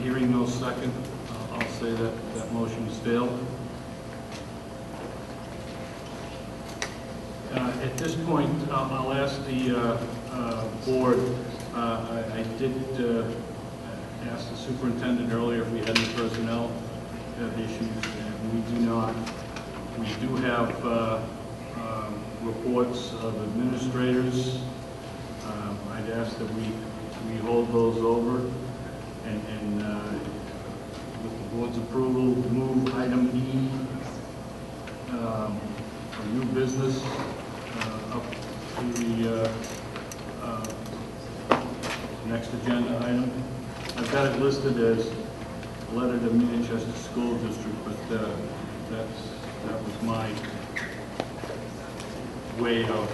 Hearing no second, I'll say that that motion is failed. At this point, I'll ask the board, I did ask the superintendent earlier if we had any personnel issues, and we do not. We do have reports of administrators. I'd ask that we hold those over, and with the board's approval, move item E, for new business, up to the next agenda item. I've got it listed as a letter to Manchester School District, but that was my way of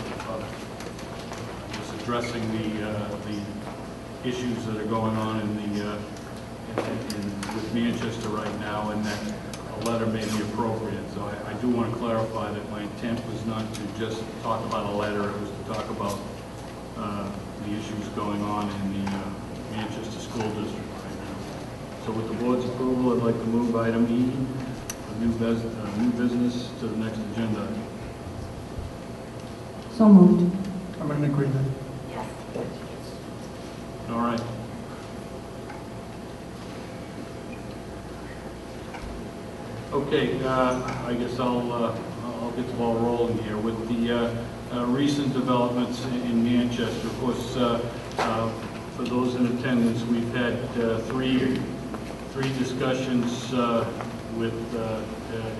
just addressing the issues that are going on with Manchester right now, and that a letter may be appropriate. So I do want to clarify that my intent was not to just talk about a letter, it was to talk about the issues going on in the Manchester School District right now. So with the board's approval, I'd like to move item E, new business, to the next agenda item. So moved. I'm in agreement. Yes. All right. Okay, I guess I'll get the ball rolling here with the recent developments in Manchester. Of course, for those in attendance, we've had three discussions with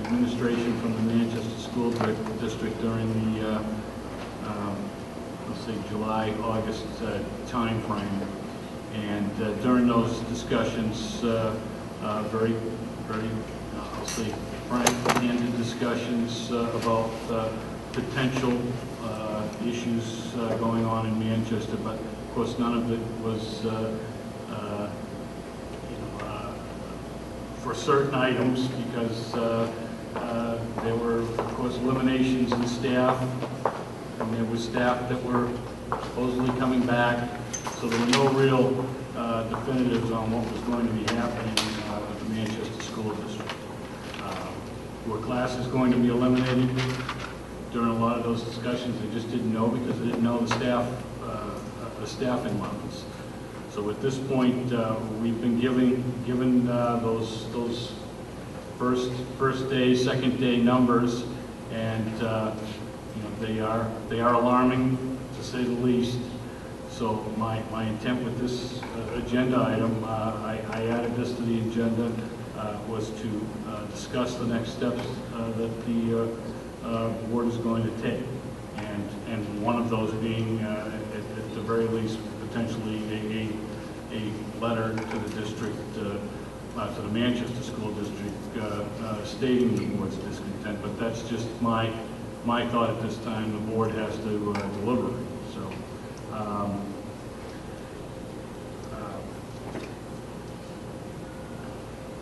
administration from the Manchester School District during the let's say July-August time frame, and during those discussions, very I'll say frank, candid discussions about potential issues going on in Manchester, but of course none of it was for certain items, because there were, of course, eliminations in staff, and there was staff that were supposedly coming back, so there were no real definitives on what was going to be happening with the Manchester School District. Were classes going to be eliminated? During a lot of those discussions, they just didn't know, because they didn't know the staffing levels. So at this point, we've been given those first day, second day numbers, and they are alarming, to say the least. So my intent with this agenda item, I added this to the agenda, was to discuss the next steps that the board is going to take, and one of those being, at the very least, potentially a letter to the district, to the Manchester School District, stating the board's discontent. But that's just my thought at this time. The board has to deliberate. So.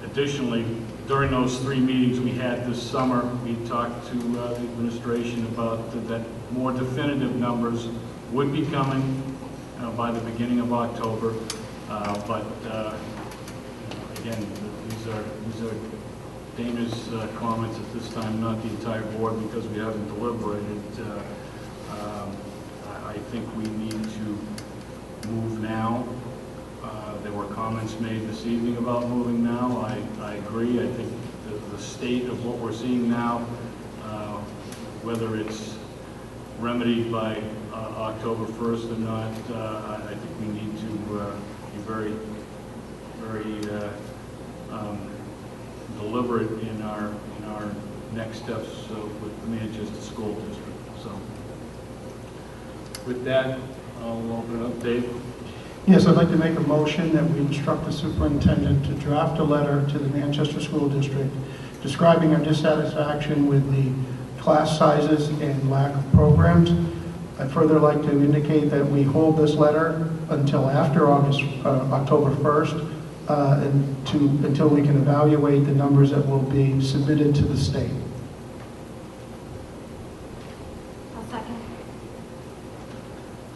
Additionally, during those 3 meetings we had this summer, we talked to the administration about that more definitive numbers would be coming by the beginning of October. But again, these are Dana's comments at this time, not the entire board, because we haven't deliberated. I think we need to move now. There were comments made this evening about moving now. I agree. I think the state of what we're seeing now, whether it's remedied by October 1st or not, I think we need to be very deliberate in our next steps with the Manchester School District. So, with that, I'll open it up. Dave. Yes, I'd like to make a motion that we instruct the superintendent to draft a letter to the Manchester School District describing our dissatisfaction with the class sizes and lack of programs. I'd further like to indicate that we hold this letter until after October 1st, until we can evaluate the numbers that will be submitted to the state. I'll second.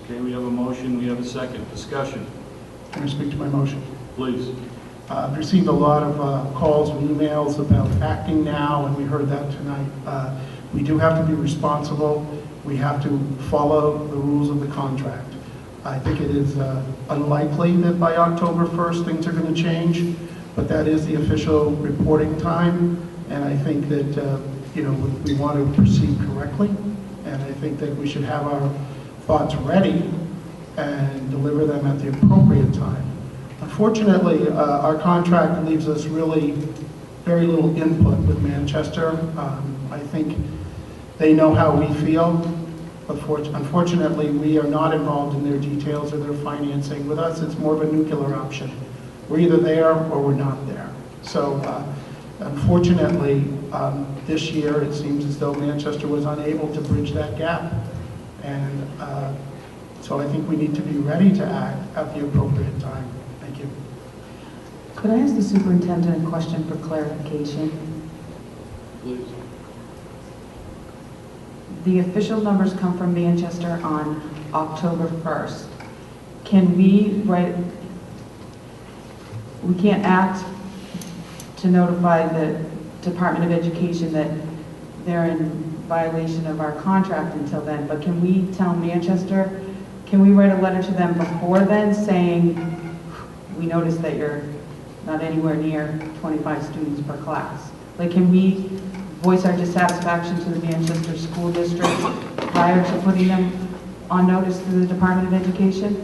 Okay, we have a motion, we have a second. Discussion. Can I speak to my motion? Please. I've received a lot of calls and emails about acting now, and we heard that tonight. We do have to be responsible. We have to follow the rules of the contract. I think it is unlikely that by October 1st things are going to change, but that is the official reporting time, and I think that we want to proceed correctly, and I think that we should have our thoughts ready and deliver them at the appropriate time. Unfortunately, our contract leaves us really very little input with Manchester. I think they know how we feel, but unfortunately, we are not involved in their details or their financing. With us, it's more of a nuclear option. We're either there or we're not there. So, unfortunately, this year, it seems as though Manchester was unable to bridge that gap. And so I think we need to be ready to act at the appropriate time. Thank you. Could I ask the superintendent a question for clarification? Please. The official numbers come from Manchester on October 1st. Can we write, we can't act to notify the Department of Education that they're in violation of our contract until then, but can we tell Manchester, can we write a letter to them before then saying, we noticed that you're not anywhere near 25 students per class? Like, can we voice our dissatisfaction to the Manchester School District prior to putting them on notice to the Department of Education?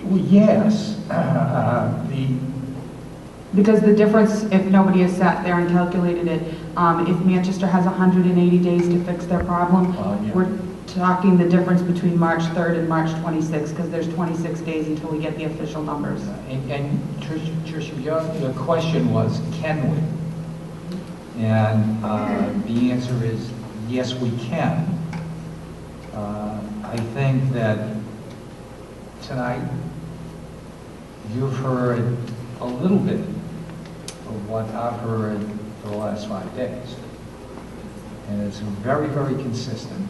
Well, yes. Because the difference, if nobody has sat there and calculated it, if Manchester has 180 days to fix their problem, Yeah. we're talking the difference between March 3rd and March 26th, because there's 26 days until we get the official numbers. And Tricia, your question was, can we? And the answer is, yes, we can. I think that tonight you've heard a little bit of what I've heard for the last 5 days. And it's very, very consistent.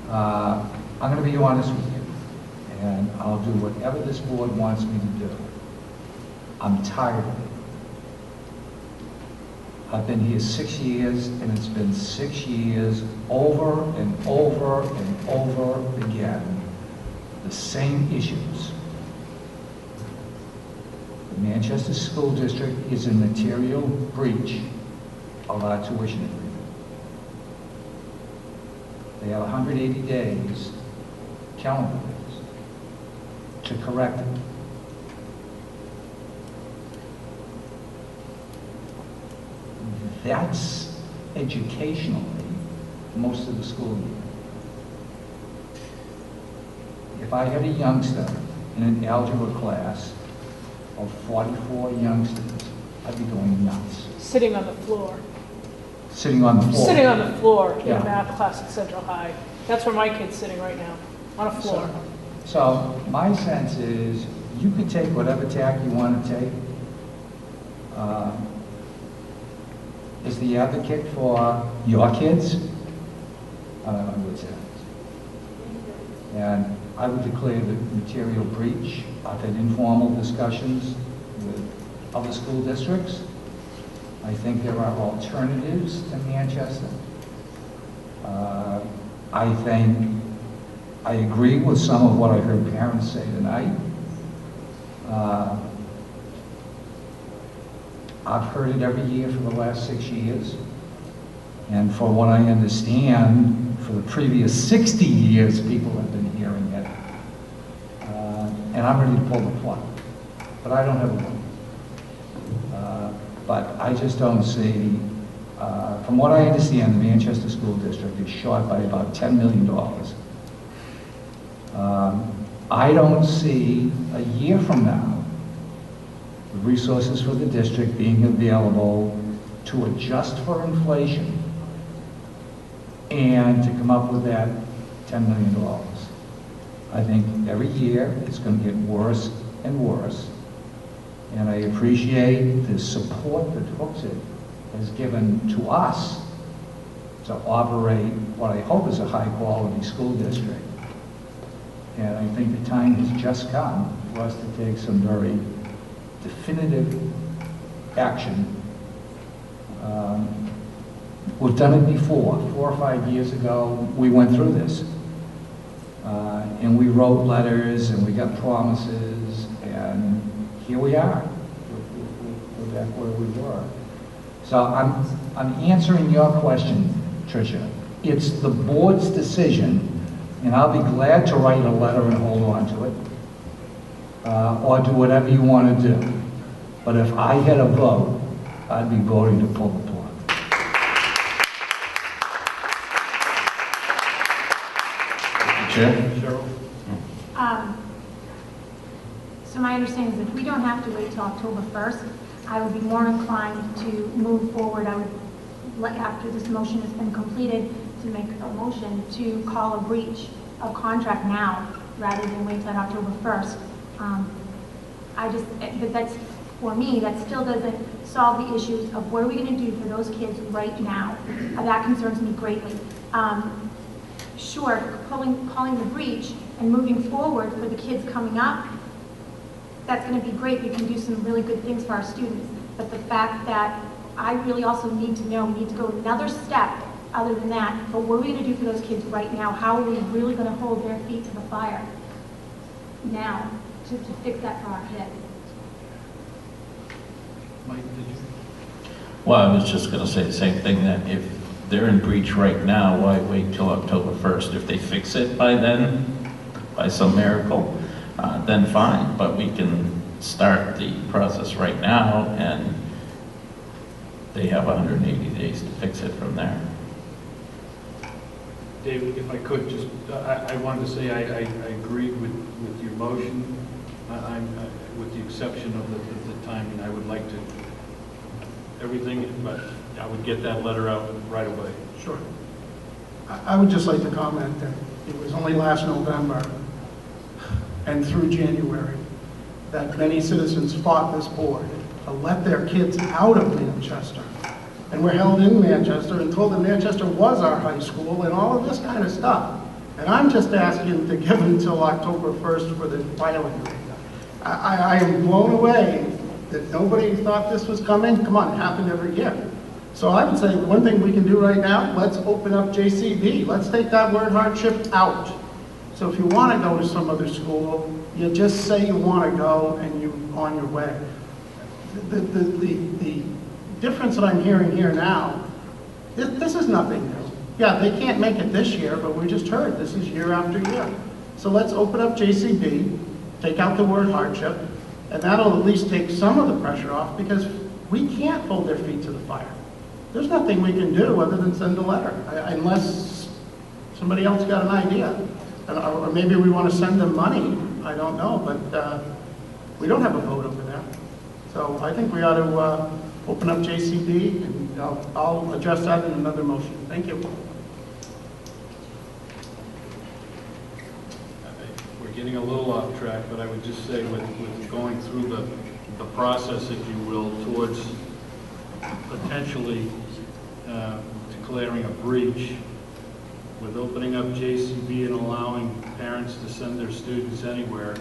I'm going to be honest with you, and I'll do whatever this board wants me to do. I'm tired of it. I've been here 6 years, and it's been 6 years over and over and over again, the same issues. The Manchester School District is in material breach of our tuition agreement. They have 180 days, calendar days, to correct it. That's educationally most of the school year. If I had a youngster in an algebra class of 44 youngsters, I'd be going nuts. Sitting on the floor. Sitting on the floor. Sitting on the floor in Yeah. a math class at Central High. That's where my kid's sitting right now, on a floor. So my sense is you could take whatever tack you want to take. As the advocate for your kids, I would say. And I would declare the material breach. I've had informal discussions with other school districts. I think there are alternatives to Manchester. I agree with some of what I heard parents say tonight. I've heard it every year for the last 6 years. And for what I understand, for the previous 60 years, people have been hearing it. And I'm ready to pull the plug. But I don't have a vote. But I just don't see, from what I understand, the Manchester School District is short by about $10 million. I don't see a year from now the resources for the district being available to adjust for inflation and to come up with that $10 million. I think every year it's going to get worse and worse. And I appreciate the support that Hooksett has given to us to operate what I hope is a high-quality school district. And I think the time has just come for us to take some very definitive action. We've done it before. 4 or 5 years ago, we went through this. And we wrote letters, and we got promises, and here we are. We're back where we were. So I'm answering your question, Tricia. It's the board's decision, and I'll be glad to write a letter and hold on to it, or do whatever you want to do. But if I had a vote, I'd be voting to pull the plug. Chair? Cheryl? So my understanding is if we don't have to wait till October 1st, I would be more inclined to move forward. I would, after this motion has been completed, to make a motion to call a breach of contract now, rather than wait till October 1st. But that's, for me, that still doesn't solve the issues of what are we going to do for those kids right now. That concerns me greatly. Sure, calling the breach and moving forward for the kids coming up, that's going to be great. We can do some really good things for our students. But the fact that I really also need to know, we need to go another step other than that, but what are we going to do for those kids right now? How are we really going to hold their feet to the fire now to fix that for our kids? Mike, did you? Well, I was just going to say the same thing, that if they're in breach right now, why wait till October 1st? If they fix it by then, by some miracle, then fine, but we can start the process right now, and they have 180 days to fix it from there. Dave, if I could, just, I wanted to say I agreed with your motion. With the exception of the timing, I would like to, everything, but I would get that letter out right away. Sure. I would just like to comment that it was only last November and through January that many citizens fought this board to let their kids out of Manchester. And we're held in Manchester and told that Manchester was our high school and all of this kind of stuff. And I'm just asking to give until October 1st for the filing. I am blown away that nobody thought this was coming. Come on, it happened every year. So I would say one thing we can do right now, let's open up JCB. Let's take that word hardship out. So if you want to go to some other school, you just say you want to go and you're on your way. The difference that I'm hearing here now, this is nothing new. Yeah, they can't make it this year, but we just heard this is year after year. So let's open up JCB, take out the word hardship, and that'll at least take some of the pressure off, because we can't hold their feet to the fire. There's nothing we can do other than send a letter, unless somebody else got an idea. Or maybe we want to send them money, I don't know, but we don't have a vote over there. So I think we ought to open up JCB, and I'll address that in another motion. Thank you. We're getting a little off track, but I would just say with going through the process, if you will, towards potentially declaring a breach, with opening up JCB and allowing parents to send their students anywhere,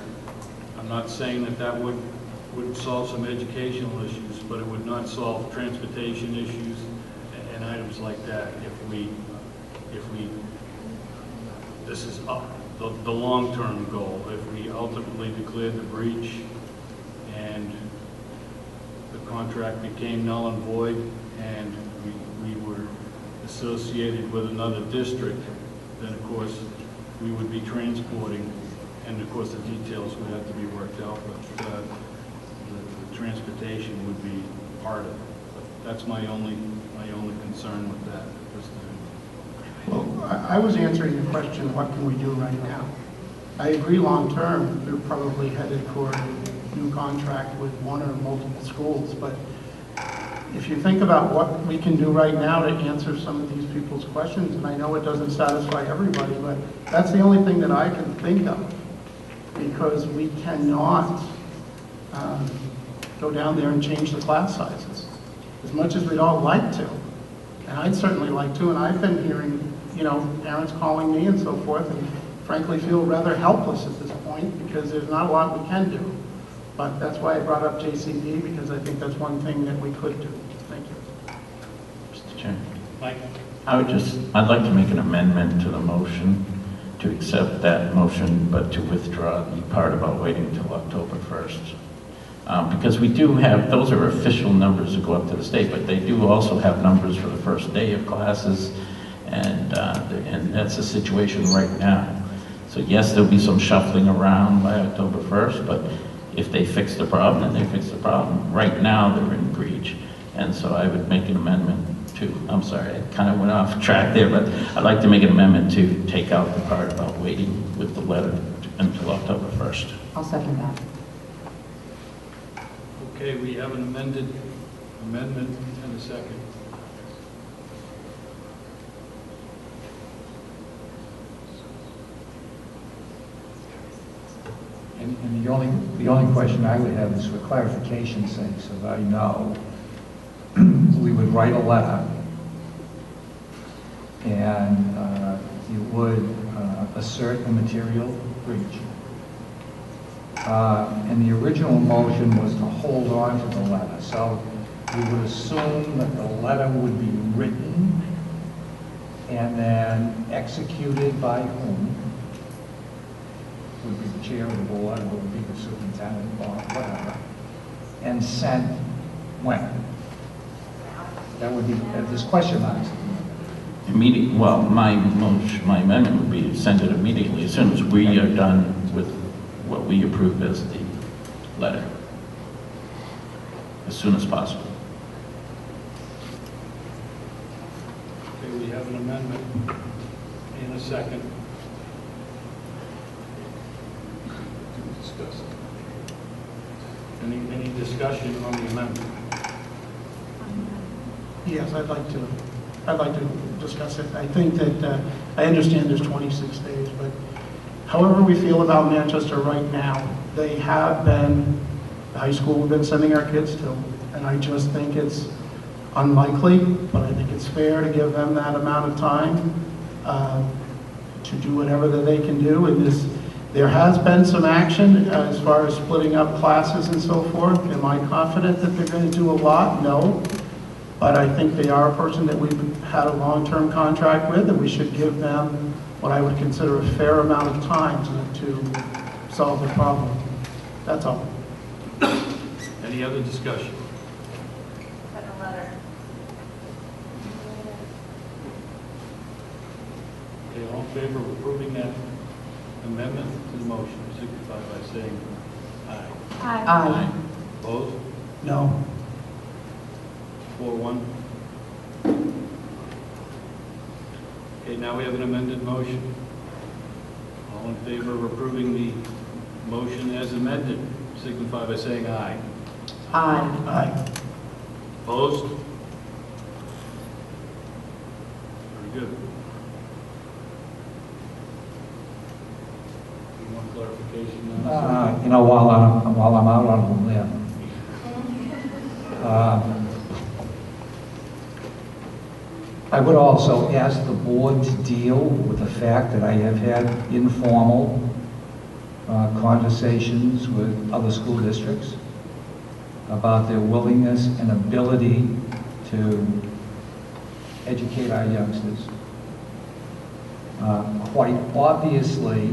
I'm not saying that would solve some educational issues, but it would not solve transportation issues and items like that if we this is the long-term goal. If we ultimately declared the breach and the contract became null and void and we were associated with another district, then of course we would be transporting, and of course the details would have to be worked out, but the transportation would be part of it. But that's my only concern with that. Well, I was answering the question, what can we do right now? I agree long-term, we're probably headed for a new contract with one or multiple schools, but if you think about what we can do right now to answer some of these people's questions, and I know it doesn't satisfy everybody, but that's the only thing that I can think of, because we cannot go down there and change the class sizes, as much as we'd all like to. And I'd certainly like to, and I've been hearing, parents calling me and so forth, and frankly feel rather helpless at this point because there's not a lot we can do. But that's why I brought up JCB, because I think that's one thing that we could do. Thank you. Mr. Chairman. Mike? I'd like to make an amendment to the motion to accept that motion, but to withdraw the part about waiting until October 1st. Because we do have, those are official numbers that go up to the state, but they do also have numbers for the first day of classes, and that's the situation right now. So yes, there'll be some shuffling around by October 1st, but if they fix the problem, then they fix the problem. Right now, they're in breach, and so I would make an amendment to, I'm sorry, I kind of went off track there, but I'd like to make an amendment to take out the part about waiting with the letter until October 1st. I'll second that. Okay, we have an amendment and a second. And the only question I would have is for clarification's sake, so that I know, we would write a letter, and you would assert a material breach. And the original motion was to hold on to the letter, so we would assume that the letter would be written and then executed by whom? Would be the chair of the board, or would be the superintendent, or whatever, and sent when? That would be, there's question marks. Immediate, well, my amendment would be to send it immediately, as soon as we are done with what we approve as the letter. As soon as possible. Okay, we have an amendment and a second. Discuss it. Any discussion on the amendment? Yes, I'd like to discuss it. I think that, I understand there's 26 days, but however we feel about Manchester right now, they have been, the high school we've been sending our kids to, and I just think it's unlikely, but I think it's fair to give them that amount of time to do whatever that they can do. And there has been some action as far as splitting up classes and so forth. Am I confident that they're going to do a lot? No. But I think they are a person that we've had a long-term contract with, and we should give them what I would consider a fair amount of time to solve the problem. That's all. Any other discussion? Okay, all in favor of approving that amendment to the motion, signify by saying aye. Aye. Opposed? No. 4-1. Okay, now we have an amended motion. All in favor of approving the motion as amended, signify by saying aye. Aye. Aye. Opposed? Very good. Any more clarification now? You know, while I'm out on a limb, I would also ask the board to deal with the fact that I have had informal conversations with other school districts about their willingness and ability to educate our youngsters. Quite obviously,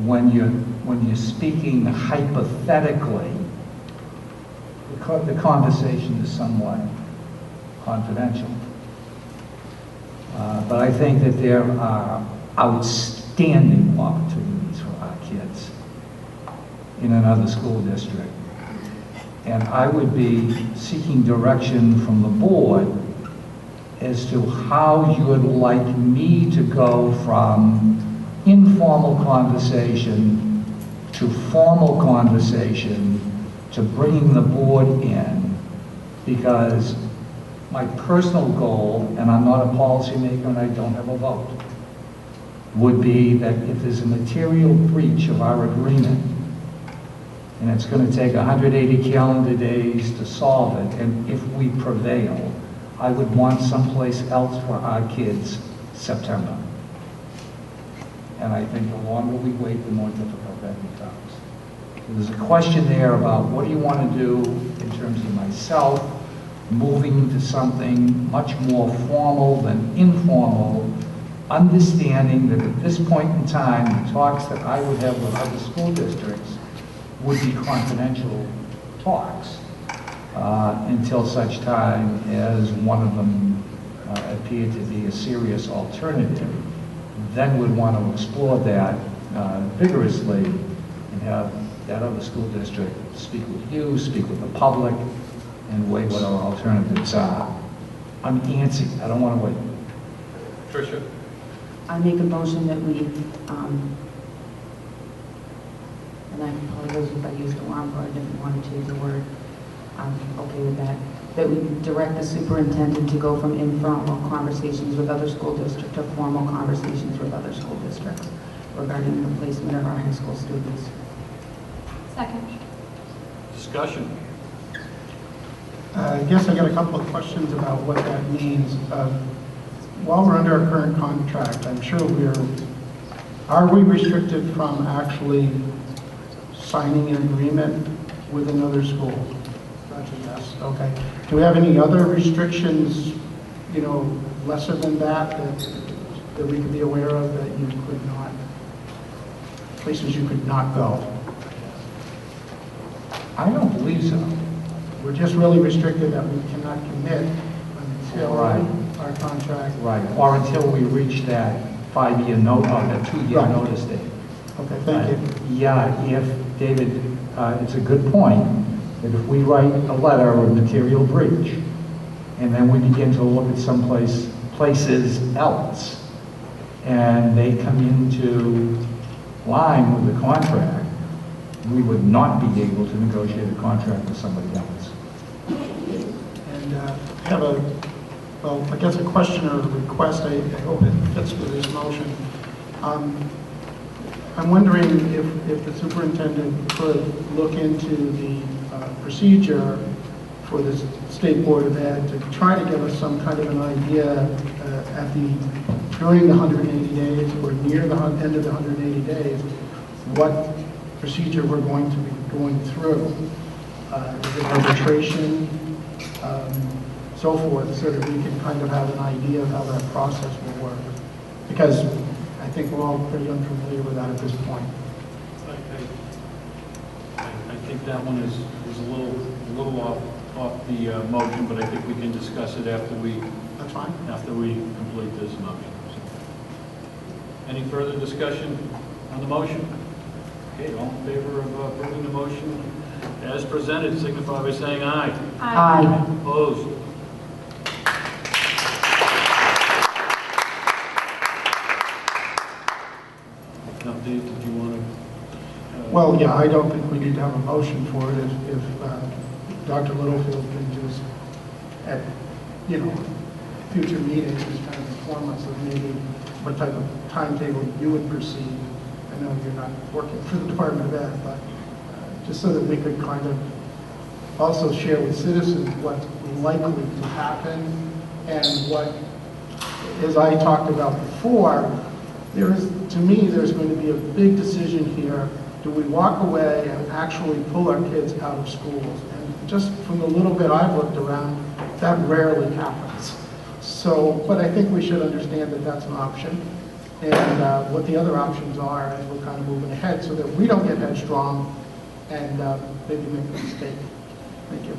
when you're speaking hypothetically, the conversation is somewhat confidential. But I think that there are outstanding opportunities for our kids in another school district. And I would be seeking direction from the board as to how you would like me to go from informal conversation to formal conversation to bringing the board in, because my personal goal, and I'm not a policymaker and I don't have a vote, would be that if there's a material breach of our agreement, and it's going to take 180 calendar days to solve it, and if we prevail, I would want someplace else for our kids September. And I think the longer we wait, the more difficult that becomes. So there's a question there about what do you want to do in terms of myself, moving to something much more formal than informal, understanding that at this point in time, the talks that I would have with other school districts would be confidential talks until such time as one of them appeared to be a serious alternative. Then would want to explore that vigorously and have that other school district speak with you, speak with the public, and weigh what our alternatives are. I'm antsy, I don't want to wait. Tricia? I make a motion that we, and I apologize if I used the wrong word, I didn't want to change the word. I'm okay with that. That we direct the superintendent to go from informal conversations with other school districts to formal conversations with other school districts regarding the placement of our high school students. Second. Discussion? I guess I got a couple of questions about what that means. While we're under our current contract, I'm sure are we restricted from actually signing an agreement with another school? That's a yes, okay. Do we have any other restrictions, lesser than that we could be aware of that you could not, places you could not go? I don't believe so. We're just really restricted that we cannot commit until Right. our contract. Right, or until we reach that 5-year note, or that 2-year Right. notice date. Okay, thank you. Yeah, if, David, it's a good point, that if we write a letter of material breach, and then we begin to look at places else, and they come into line with the contract, we would not be able to negotiate a contract with somebody else. And I have I guess a question or a request. I hope it fits with this motion. I'm wondering if the superintendent could look into the procedure for the State Board of Ed to try to give us some kind of an idea during the 180 days or near the end of the 180 days, what procedure we're going to be going through. Is it arbitration, so forth, so that we can kind of have an idea of how that process will work. Because I think we're all pretty unfamiliar with that at this point. I think that one is a little off the motion, but I think we can discuss it after we That's fine? complete this motion. Any further discussion on the motion? Okay, all in favor of approving the motion as presented, signify by saying aye. Aye. Opposed? Now, Dave, did you want to? Well, yeah, I don't think we need to have a motion for it if Dr. Littlefield can just, at, future meetings, just kind of inform us of maybe what type of timetable you would perceive. I know you're not working for the Department of Ed, but just so that we could kind of also share with citizens what's likely to happen and what, as I talked about before, to me, there's going to be a big decision here. Do we walk away and actually pull our kids out of schools? And just from the little bit I've looked around, that rarely happens. So, but I think we should understand that that's an option, and what the other options are as we're kind of moving ahead, so that we don't get headstrong and maybe make a mistake. Thank you.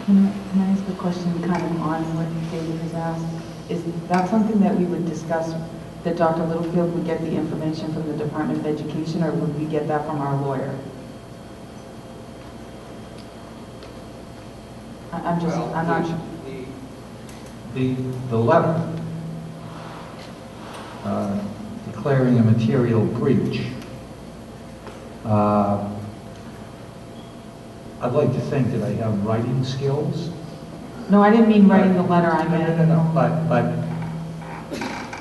Can I ask a question kind of on what David has asked? Is that something that we would discuss, that Dr. Littlefield would get the information from the Department of Education, or would we get that from our lawyer? I'm not sure. The letter declaring a material breach, I'd like to think that I have writing skills. No, I didn't mean writing the letter, I meant... No. But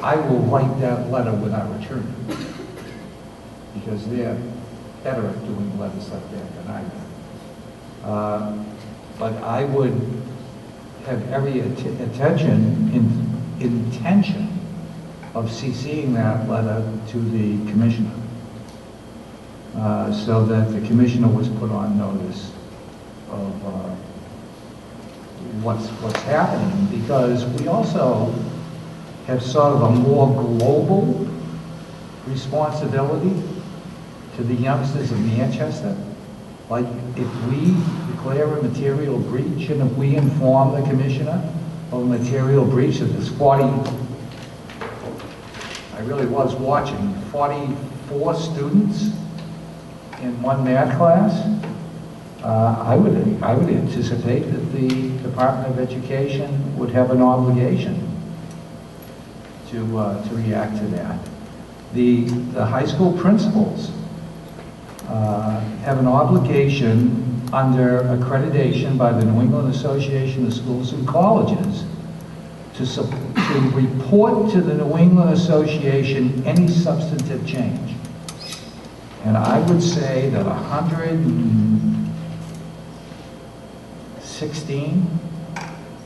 I will write that letter with our attorney, because they're better at doing letters like that than I am. But I would have every intention of CCing that letter to the commissioner, so that the commissioner was put on notice of what's happening, because we also have sort of a more global responsibility to the youngsters of Manchester. Like, if we declare a material breach and if we inform the commissioner of a material breach that there's 40, I really was watching, 44 students in one math class, I would anticipate that the Department of Education would have an obligation to react to that. The high school principals have an obligation under accreditation by the New England Association of Schools and Colleges to report to the New England Association any substantive change. And I would say that 116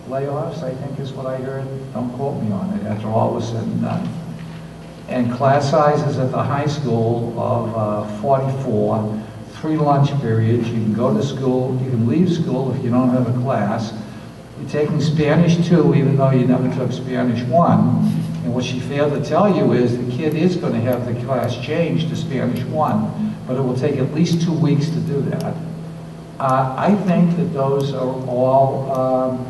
layoffs, I think is what I heard, don't quote me on it, after all was said and done. And class sizes at the high school of 44, 3 lunch periods, you can go to school, you can leave school if you don't have a class. You're taking Spanish 2 even though you never took Spanish 1. And what she failed to tell you is the kid is going to have the class changed to Spanish 1, but it will take at least 2 weeks to do that. I think that those are all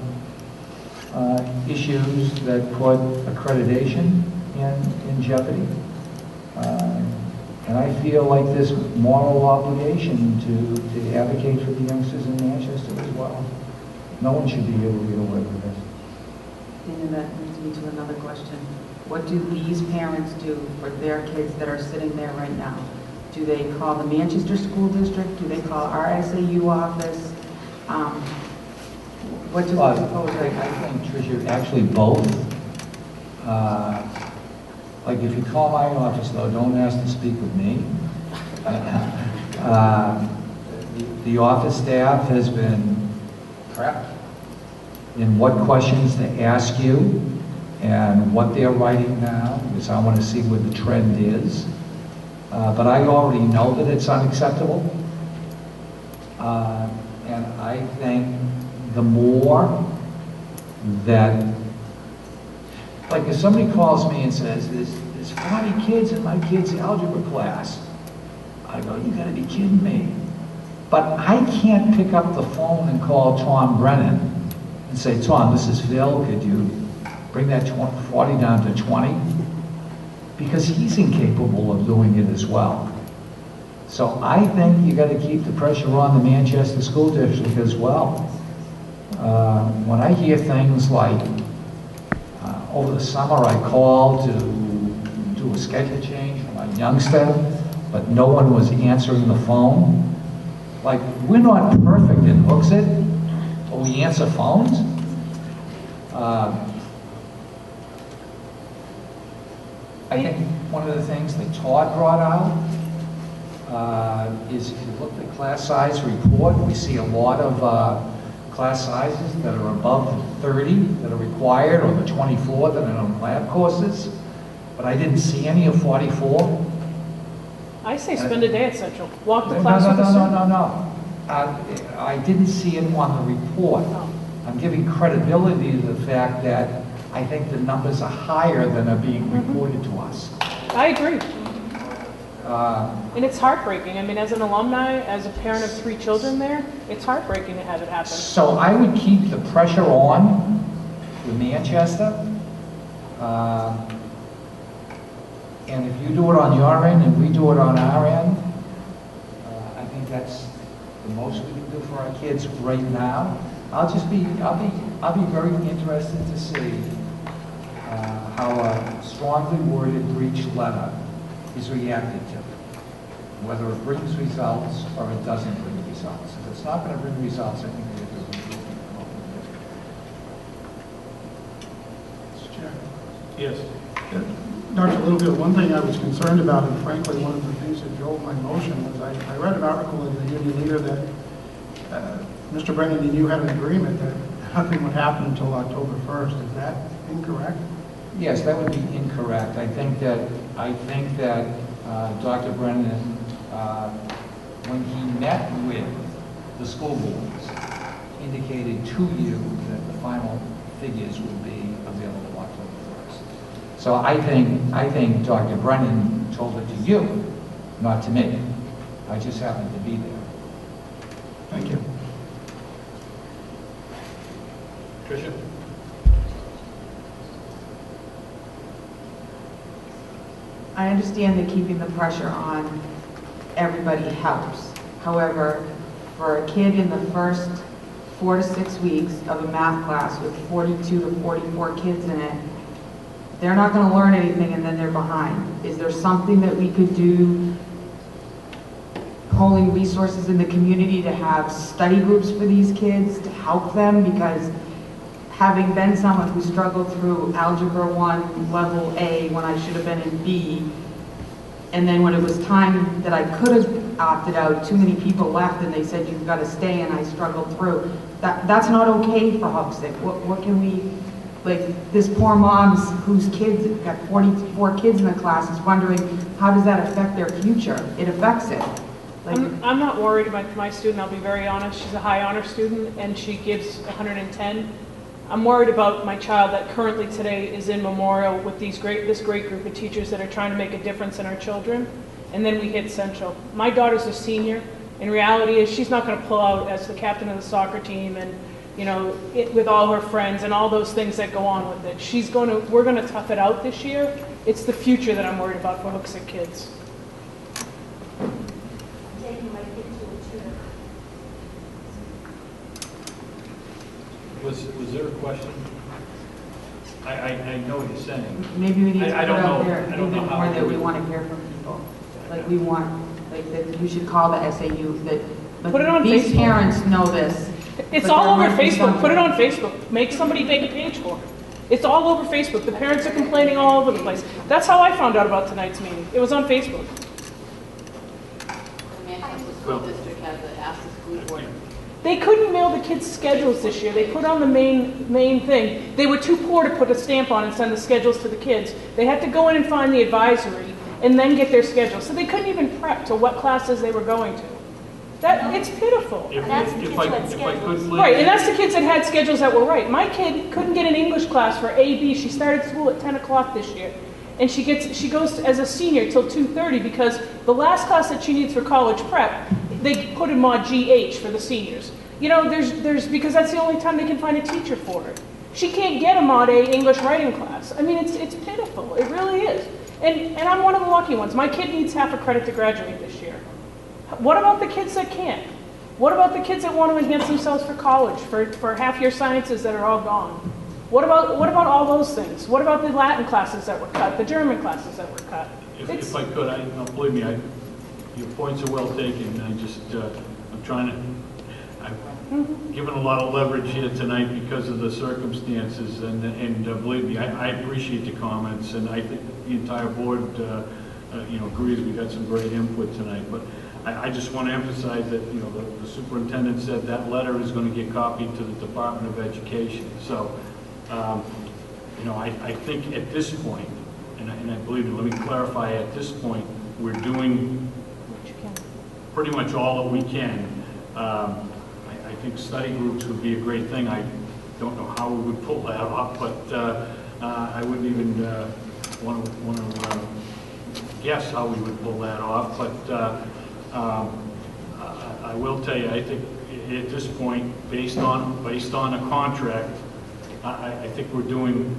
issues that put accreditation in jeopardy. And I feel like there's moral obligation to advocate for the youngsters in Manchester as well. No one should be able to get away with this. And that leads me to another question. What do these parents do for their kids that are sitting there right now? Do they call the Manchester School District? Do they call our SAU office? What does the proposal? I think, Tricia, actually both. Like, if you call my office, though, don't ask to speak with me. The office staff has been prepped in what questions to ask you and what they're writing down, because I want to see where the trend is. But I already know that it's unacceptable. And I think the more that, like if somebody calls me and says, there's 40 kids in my kid's algebra class, I go, you gotta be kidding me. But I can't pick up the phone and call Tom Brennan and say, Tom, this is Phil, could you bring that 40 down to 20? Because he's incapable of doing it as well. So I think you got to keep the pressure on the Manchester School District as well. When I hear things like, over the summer I called to do a schedule change for my youngster, but no one was answering the phone. Like, we're not perfect in Hooksett, but we answer phones. I think one of the things that Todd brought out is if you look at the class size report, we see a lot of class sizes that are above the 30 that are required, or the 24 that are on lab courses, but I didn't see any of 44. I say spend a day at Central. Walk the class with the student. No. I didn't see it on the report. Oh. I'm giving credibility to the fact that I think the numbers are higher than are being reported to us. I agree. And it's heartbreaking. I mean, as an alumni, as a parent of 3 children there, it's heartbreaking to have it happen. So I would keep the pressure on with Manchester. And if you do it on your end and we do it on our end, I think that's the most we can do for our kids right now. I'll be very interested to see how a strongly worded breach letter is reacted to, whether it brings results or it doesn't bring results. If it's not going to bring results, I think we have to remove it. Mr. Chair. Yes. Dr. Littlefield, one thing I was concerned about, and frankly, one of the things that drove my motion was I read an article in the Union Leader that Mr. Brennan and you had an agreement that nothing would happen until October 1st. Is that incorrect? Yes, that would be incorrect. I think that Dr. Brennan, when he met with the school boards, indicated to you that the final figures would be available October 1st. So I think Dr. Brennan told it to you, not to me. I just happened to be there. Thank you. Tricia? I understand that keeping the pressure on everybody helps. However, for a kid in the first 4 to 6 weeks of a math class with 42 to 44 kids in it, they're not going to learn anything and then they're behind. Is there something that we could do, pulling resources in the community to have study groups for these kids to help them? Because having been someone who struggled through Algebra 1 level A when I should have been in B, and then when it was time that I could have opted out, too many people left and they said, you've got to stay, and I struggled through. That's not okay for Hoosick. What can we, like, this poor mom's whose kids got 44 kids in the class is wondering, how does that affect their future? It affects it. Like, I'm not worried about my student, I'll be very honest. She's a high honor student and she gives 110. I'm worried about my child that currently today is in Memorial with this great group of teachers that are trying to make a difference in our children, and then we hit Central. My daughter's a senior. In reality is she's not going to pull out as the captain of the soccer team and, you know, with all her friends and all those things that go on with it. We're going to tough it out this year. It's the future that I'm worried about for Hooksick kids. Taking my kid to a tutor. Was there a question? I know what you're saying. maybe we need to put I don't out know. there I even don't know how more that we we would- want to hear from people. Like we want, like that you should call the SAU, that like, Put it on these Facebook. parents know this. It's but all there over might be Facebook. Put it something. on Facebook. Make somebody make a page for it. It's all over Facebook. The parents are complaining all over the place. That's how I found out about tonight's meeting. It was on Facebook. The Manchester School District had to ask the school board. They couldn't mail the kids' schedules this year. They put on the main thing. They were too poor to put a stamp on and send the schedules to the kids. They had to go in and find the advisory and then get their schedule. So they couldn't even prep to what classes they were going to. It's pitiful. That's the kids who had schedules. please. Right, and that's the kids that had schedules that were right. My kid couldn't get an English class for AB. She started school at 10 o'clock this year. And she goes as a senior till 2:30 because the last class that she needs for college prep, they put in mod GH for the seniors. You know, because that's the only time they can find a teacher for it. She can't get a mod A English writing class. I mean, it's pitiful. It really is. And I'm one of the lucky ones. My kid needs half a credit to graduate this year. What about the kids that can't? What about the kids that want to enhance themselves for college, for half-year sciences that are all gone? What about all those things? What about the Latin classes that were cut, the German classes that were cut? If I could, no, believe me, your points are well taken. I'm trying to, I've given a lot of leverage here tonight because of the circumstances, and believe me, I appreciate the comments, and I think the entire board, agrees we got some great input tonight. But I just want to emphasize that, the superintendent said that letter is going to get copied to the Department of Education. So, I think at this point, and I believe me, let me clarify, at this point, we're doing pretty much all that we can. I think study groups would be a great thing. I don't know how we would pull that off, but I wouldn't even want to guess how we would pull that off. But I will tell you, I think at this point, based on a contract, I think we're doing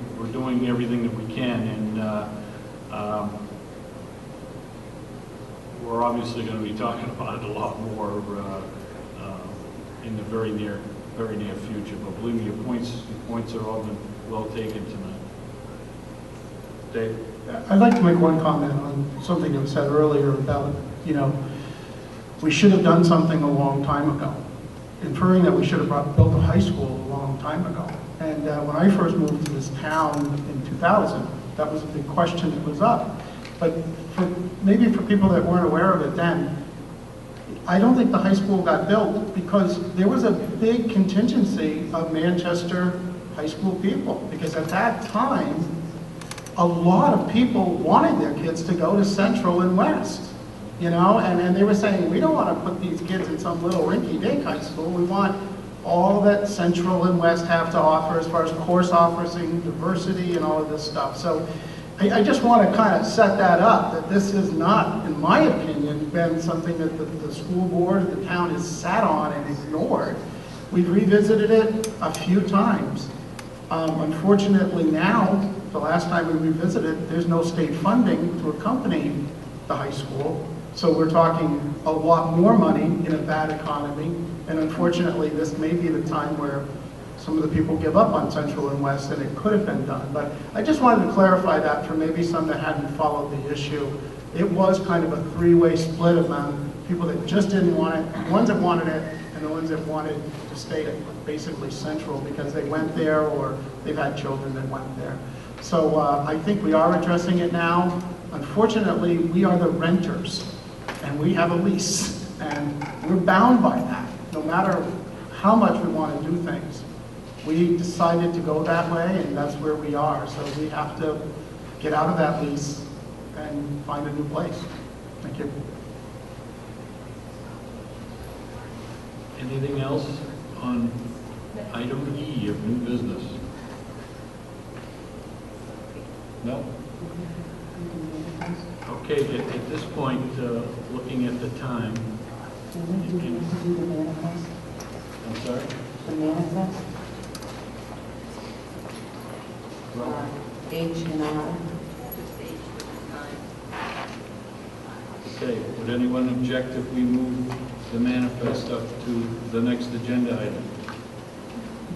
everything that we can, and we're obviously going to be talking about it a lot more in the very near future. But believe me, your points are all been well taken tonight. Dave? I'd like to make one comment on something that was said earlier about, we should have done something a long time ago, inferring that we should have built a high school a long time ago. And when I first moved to this town in 2000, that was a big question that was up. But maybe for people that weren't aware of it then, I don't think the high school got built because there was a big contingency of Manchester high school people. Because at that time, a lot of people wanted their kids to go to Central and West, you know, and they were saying, we don't want to put these kids in some little rinky-dink high school. We want all that Central and West have to offer as far as course offering, diversity, and all of this stuff. So I just want to kind of set that up, that this is not, in my opinion, been something that the school board, the town has sat on and ignored. We've revisited it a few times. Unfortunately now, the last time we revisited, there's no state funding to accompany the high school. So we're talking a lot more money in a bad economy. And unfortunately, this may be the time where some of the people give up on Central and West, and it could have been done. But I just wanted to clarify that for maybe some that hadn't followed the issue. It was kind of a three-way split among people that just didn't want it, the ones that wanted it, and the ones that wanted to stay at basically Central because they went there or they've had children that went there. So I think we are addressing it now. Unfortunately, we are the renters, and we have a lease, and we're bound by that, no matter how much we want to do things. We decided to go that way, and that's where we are. So we have to get out of that lease and find a new place. Thank you. Anything else on item E of new business? No? Okay, at this point, looking at the time, Do we do the manifest? I'm sorry? The manifest? Well, H and I. okay, would anyone object if we move the manifest up to the next agenda item?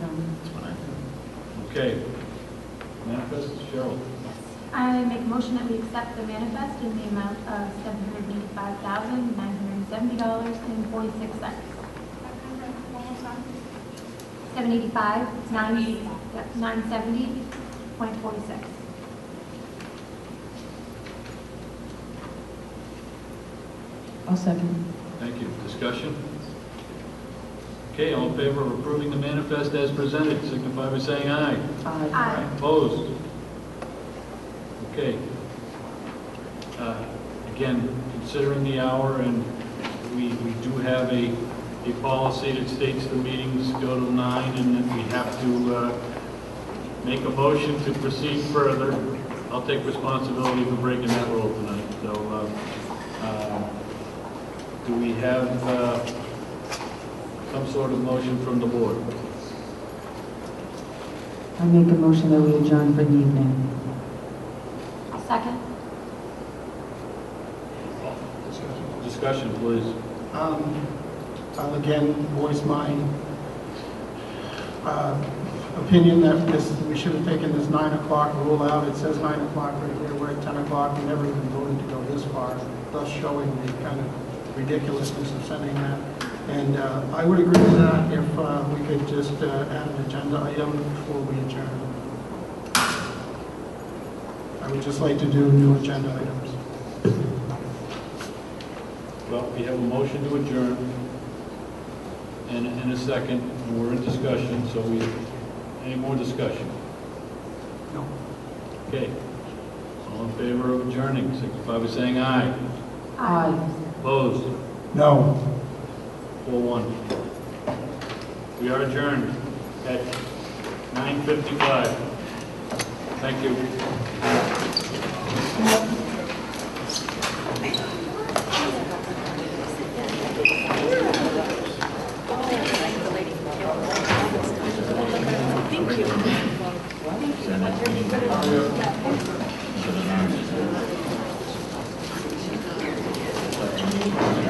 No. Okay. Manifest, Cheryl. I make a motion that we accept the manifest in the amount of $785,970.46. 785, 970.46. I'll second. Thank you. Discussion? Okay, all in favor of approving the manifest as presented, signify by saying aye. Aye. Opposed? Okay. Again, considering the hour, and we do have a policy that states the meetings go till 9, and that we have to make a motion to proceed further. I'll take responsibility for breaking that rule tonight. So, do we have some sort of motion from the board? I make a motion that we adjourn for the evening. Second. Discussion, please. I'll again voice my opinion that we should have taken this 9 o'clock rule out. It says 9 o'clock right here. We're at 10 o'clock. We never even voted to go this far, thus showing the kind of ridiculously of sending that. And I would agree with that if we could just add an agenda item before we adjourn. I would just like to do new agenda items. Well, we have a motion to adjourn and a second, and we're in discussion, so any more discussion? No. Okay. All in favor of adjourning, signify by saying aye. Aye. Opposed? No. 4-1. We are adjourned at 9:55. Thank you. Thank you.